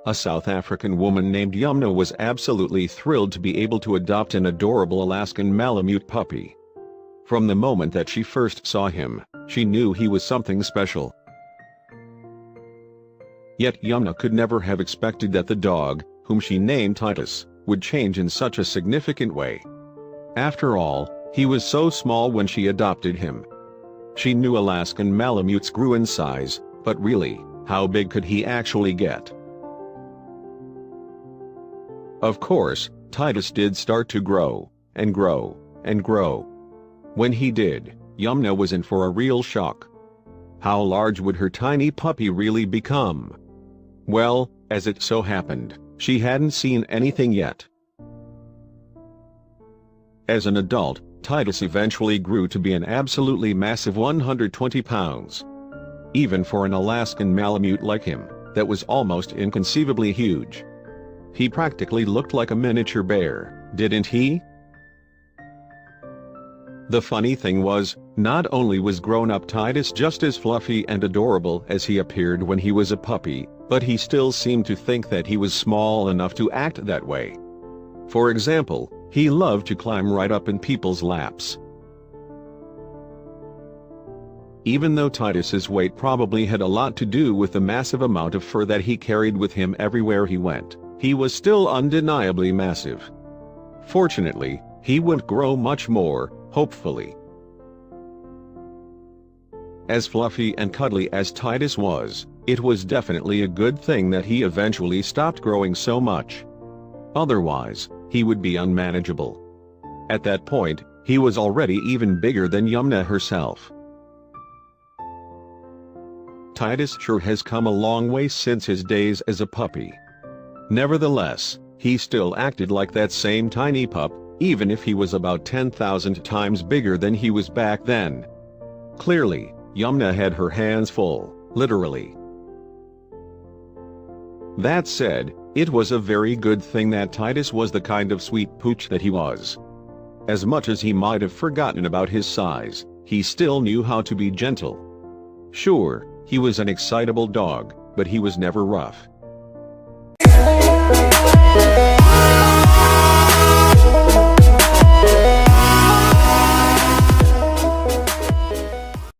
A South African woman named Yumna was absolutely thrilled to be able to adopt an adorable Alaskan Malamute puppy. From the moment that she first saw him, she knew he was something special. Yet Yumna could never have expected that the dog, whom she named Titus, would change in such a significant way. After all, he was so small when she adopted him. She knew Alaskan Malamutes grew in size, but really, how big could he actually get? Of course, Titus did start to grow, and grow, and grow. When he did, Yumna was in for a real shock. How large would her tiny puppy really become? Well, as it so happened, she hadn't seen anything yet. As an adult, Titus eventually grew to be an absolutely massive 120 pounds. Even for an Alaskan Malamute like him, that was almost inconceivably huge. He practically looked like a miniature bear, didn't he? The funny thing was, not only was grown-up Titus just as fluffy and adorable as he appeared when he was a puppy, but he still seemed to think that he was small enough to act that way. For example, he loved to climb right up in people's laps. Even though Titus's weight probably had a lot to do with the massive amount of fur that he carried with him everywhere he went, he was still undeniably massive. Fortunately, he wouldn't grow much more, hopefully. As fluffy and cuddly as Titus was, it was definitely a good thing that he eventually stopped growing so much. Otherwise, he would be unmanageable. At that point, he was already even bigger than Yumna herself. Titus sure has come a long way since his days as a puppy. Nevertheless, he still acted like that same tiny pup, even if he was about 10,000 times bigger than he was back then. Clearly, Yumna had her hands full, literally. That said, it was a very good thing that Titus was the kind of sweet pooch that he was. As much as he might have forgotten about his size, he still knew how to be gentle. Sure, he was an excitable dog, but he was never rough.